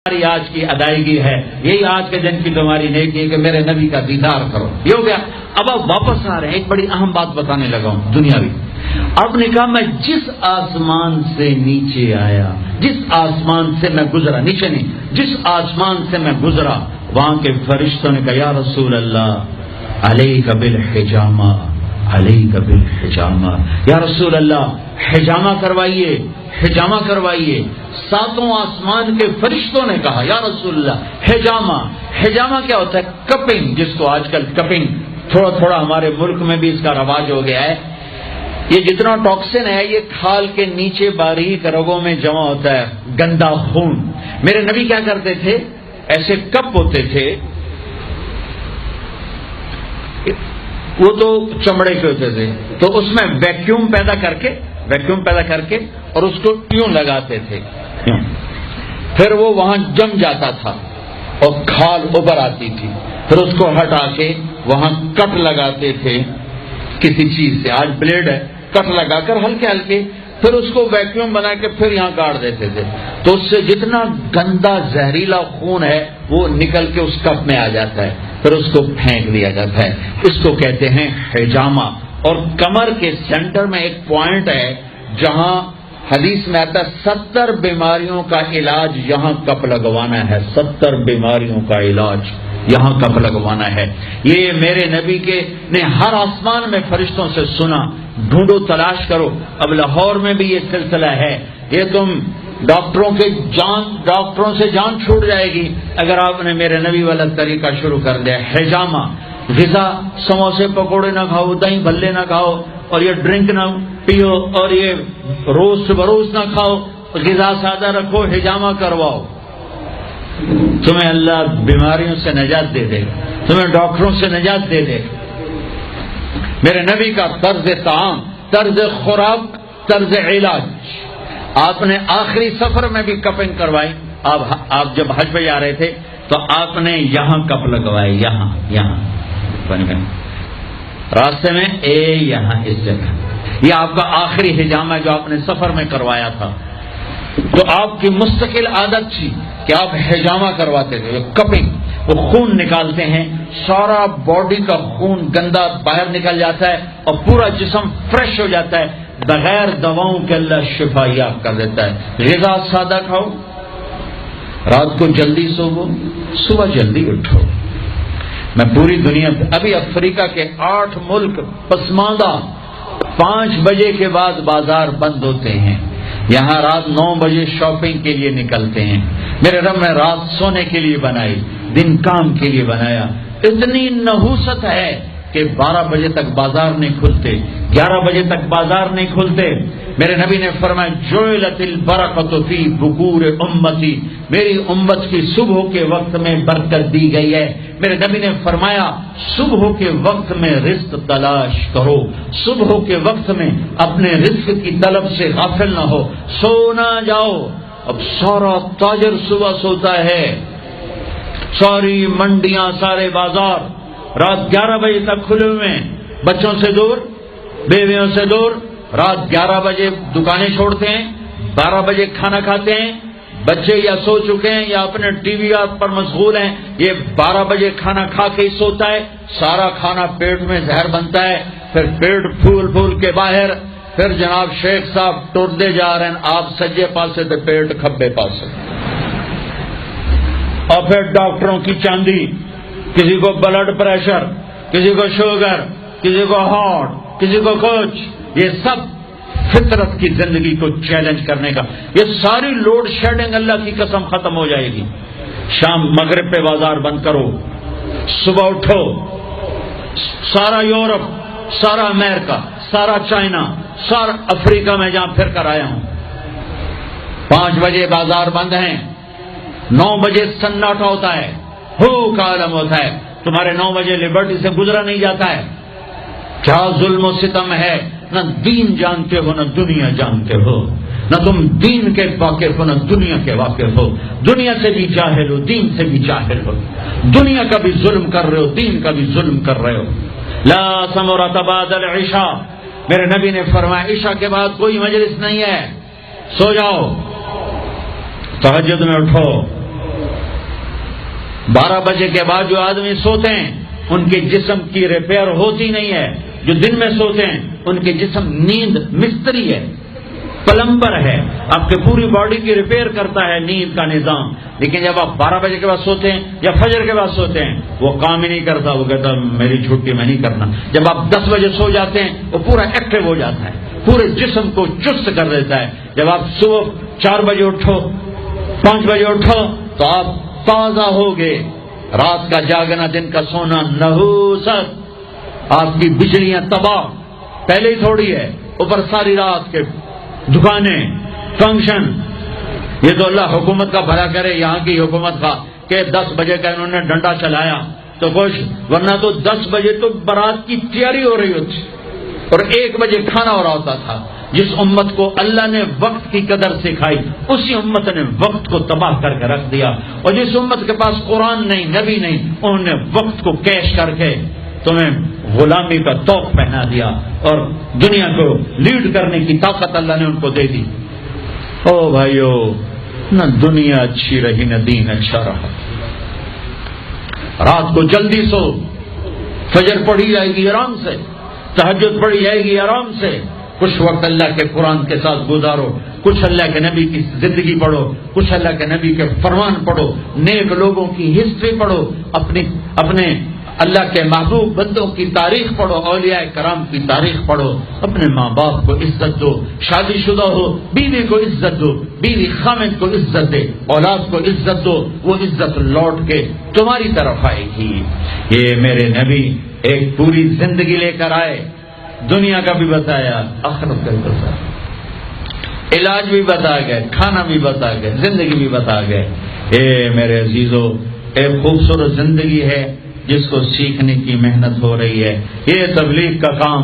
تمہاری آج کی ادائیگی ہے، یہی آج کے دن کی تمہاری نیکی ہے کہ میرے نبی کا دیدار کرو. یہ ہو گیا. اب آپ واپس آ رہے ہیں، ایک بڑی اہم بات بتانے لگا ہوں دنیاوی. آپ نے کہا میں جس آسمان سے نیچے آیا، جس آسمان سے میں گزرا، نیچے نہیں، جس آسمان سے میں گزرا، وہاں کے فرشتوں نے کہا یا رسول اللہ علیک بالحجامہ، علیک بالحجامہ، یا رسول اللہ حجامہ کروائیے، حجامہ کروائیے. ساتوں آسمان کے فرشتوں نے کہا یا رسول اللہ حجامہ. حجامہ کیا ہوتا ہے؟ کپنگ، جس کو آج کل کپنگ تھوڑا تھوڑا ہمارے ملک میں بھی اس کا رواج ہو گیا ہے. یہ جتنا ٹاکسن ہے یہ کھال کے نیچے باریک رگوں میں جمع ہوتا ہے، گندا خون. میرے نبی کیا کرتے تھے، ایسے کپ ہوتے تھے، وہ تو چمڑے کے ہوتے تھے، تو اس میں ویکیوم پیدا کر کے اور اس کو یوں لگاتے تھے، پھر وہ وہاں جم جاتا تھا اور کھال ابھر آتی تھی، پھر اس کو ہٹا کے وہاں کٹ لگاتے تھے کسی چیز سے. آج بلیڈ ہے، کٹ لگا کر ہلکے ہلکے، پھر اس کو ویکیوم بنا کے پھر یہاں کاٹ دیتے تھے. تو اس سے جتنا گندا زہریلا خون ہے وہ نکل کے اس کپ میں آ جاتا ہے، پھر اس کو پھینک دیا جاتا ہے. اس کو کہتے ہیں حجامہ. اور کمر کے سینٹر میں ایک پوائنٹ ہے جہاں حدیث میں آتا ہے 70 بیماریوں کا علاج یہاں کپ لگوانا ہے، 70 بیماریوں کا علاج یہاں کپ لگوانا ہے. یہ میرے نبی کے نے ہر آسمان میں فرشتوں سے سنا. ڈھونڈو، تلاش کرو. اب لاہور میں بھی یہ سلسلہ ہے. یہ تم ڈاکٹروں سے جان چھوٹ جائے گی اگر آپ نے میرے نبی والا طریقہ شروع کر دیا. حجامہ، غذا، سموسے پکوڑے نہ کھاؤ، دہی بھلے نہ کھاؤ، اور یہ ڈرنک نہ پیو، اور یہ روز بروز نہ کھاؤ، غذا سادہ رکھو، حجامہ کرواؤ. تمہیں اللہ بیماریوں سے نجات دے دے گا، تمہیں ڈاکٹروں سے نجات دے دے گا. میرے نبی کا طرز طعام، طرز خوراک، طرز علاج. آپ نے آخری سفر میں بھی کپنگ کروائی. آپ جب حج پہ جا رہے تھے تو آپ نے یہاں کپ لگوائے، یہاں راستے میں یہاں اس جگہ. یہ آپ کا آخری حجامہ ہے جو آپ نے سفر میں کروایا تھا. تو آپ کی مستقل عادت تھی کہ آپ حجامہ کرواتے تھے. کپنگ، وہ خون نکالتے ہیں، سارا باڈی کا خون گندا باہر نکل جاتا ہے اور پورا جسم فریش ہو جاتا ہے. بغیر دواؤں کے اللہ شفا یاب کر دیتا ہے. غذا سادہ کھاؤ، رات کو جلدی سوو، صبح جلدی اٹھو. میں پوری دنیا ابھی افریقہ کے 8 ملک پسماندہ 5 بجے کے بعد بازار بند ہوتے ہیں. یہاں رات 9 بجے شاپنگ کے لیے نکلتے ہیں. میرے رب نے رات سونے کے لیے بنائی، دن کام کے لیے بنایا. اتنی نحوست ہے کہ 12 بجے تک بازار نہیں کھلتے، 11 بجے تک بازار نہیں کھلتے. میرے نبی نے فرمایا جعلت البرکۃ فی بکور امتی، میری امت کی صبح کے وقت میں برکت دی گئی ہے. میرے نبی نے فرمایا صبح کے وقت میں رزق تلاش کرو، صبح کے وقت میں اپنے رزق کی طلب سے غافل نہ ہو، سو نہ جاؤ. اب سارا تاجر صبح سوتا ہے، ساری منڈیاں، سارے بازار رات 11 بجے تک کھلے ہوئے ہیں. بچوں سے دور، بیویوں سے دور. رات 11 بجے دکانیں چھوڑتے ہیں، 12 بجے کھانا کھاتے ہیں. بچے یا سو چکے ہیں یا اپنے ٹی وی پر مشغول ہیں. یہ 12 بجے کھانا کھا کے ہی سوتا ہے. سارا کھانا پیٹ میں زہر بنتا ہے، پھر پیٹ پھول کے باہر. پھر جناب شیخ صاحب ٹردے جا رہے ہیں، آپ سجے پاسے تو پیٹ کھبے پاسے. اور پھر ڈاکٹروں کی چاندی، کسی کو بلڈ پریشر، کسی کو شوگر، کسی کو ہارٹ، کسی کو کچھ. یہ سب فطرت کی زندگی کو چیلنج کرنے کا. یہ ساری لوڈ شیڈنگ اللہ کی قسم ختم ہو جائے گی. شام مغرب پہ بازار بند کرو، صبح اٹھو. سارا یورپ، سارا امریکہ، سارا چائنا، سارا افریقہ میں جہاں پھر کر آیا ہوں، 5 بجے بازار بند ہیں، 9 بجے سناٹا ہوتا ہے، ہو کا عالم ہوتا ہے. تمہارے 9 بجے لبرٹی سے گزرا نہیں جاتا ہے. کیا ظلم و ستم ہے. نہ دین جانتے ہو نہ دنیا جانتے ہو، نہ تم دین کے واقف ہو نہ دنیا کے واقف ہو. دنیا سے بھی جاہل ہو، دین سے بھی جاہل ہو. دنیا کا بھی ظلم کر رہے ہو، دین کا بھی ظلم کر رہے ہو. لا ثمرۃ بعد العشاء، میرے نبی نے فرمایا عشاء کے بعد کوئی مجلس نہیں ہے. سو جاؤ، تہجد میں اٹھو، 12 بجے کے بعد جو آدمی سوتے ہیں ان کے جسم کی ریپیئر ہوتی نہیں ہے. جو دن میں سوتے ہیں ان کے جسم نیند مستری ہے، پلمبر ہے، آپ کے پوری باڈی کی ریپیئر کرتا ہے نیند کا نظام. لیکن جب آپ 12 بجے کے بعد سوتے ہیں یا فجر کے بعد سوتے ہیں وہ کام ہی نہیں کرتا، وہ کہتا میری چھٹی میں نہیں کرنا. جب آپ 10 بجے سو جاتے ہیں وہ پورا ایکٹیو ہو جاتا ہے، پورے جسم کو چست کر دیتا ہے. جب آپ صبح 4 بجے اٹھو، 5 بجے اٹھو تو آپ تازہ ہوگے. رات کا جاگنا دن کا سونا نحوست. آپ کی بجلیاں تباہ پہلے ہی تھوڑی ہے، اوپر ساری رات کے دکانیں فنکشن. یہ تو اللہ حکومت کا بھلا کرے، یہاں کی حکومت کا کہ 10 بجے کا انہوں نے ڈنڈا چلایا تو خوش، ورنہ تو 10 بجے تو بارات کی تیاری ہو رہی ہوتی اور 1 بجے کھانا ہو رہا ہوتا تھا. جس امت کو اللہ نے وقت کی قدر سکھائی اسی امت نے وقت کو تباہ کر کے رکھ دیا. اور جس امت کے پاس قرآن نہیں، نبی نہیں، انہوں نے وقت کو کیش کر کے تمہیں غلامی کا توق پہنا دیا اور دنیا کو لیڈ کرنے کی طاقت اللہ نے ان کو دے دی. او بھائیو، نہ دنیا اچھی رہی نہ دین اچھا رہا. رات کو جلدی سو، فجر پڑھی جائے گی آرام سے، تہجد پڑھی جائے گی آرام سے. کچھ وقت اللہ کے قرآن کے ساتھ گزارو، کچھ اللہ کے نبی کی زندگی پڑھو، کچھ اللہ کے نبی کے فرمان پڑھو، نیک لوگوں کی ہسٹری پڑھو، اپنے اللہ کے محبوب بندوں کی تاریخ پڑھو، اولیاء کرام کی تاریخ پڑھو. اپنے ماں باپ کو عزت دو، شادی شدہ ہو بیوی کو عزت دو، بیوی خامد کو عزت دے، اولاد کو عزت دو، وہ عزت لوٹ کے تمہاری طرف آئے گی. یہ میرے نبی ایک پوری زندگی لے کر آئے، دنیا کا بھی بتایا، آخرت کا بھی بتایا، علاج بھی بتا گئے، کھانا بھی بتا گئے، زندگی بھی بتا گئے. اے میرے عزیزو، ایک خوبصورت زندگی ہے جس کو سیکھنے کی محنت ہو رہی ہے. یہ تبلیغ کا کام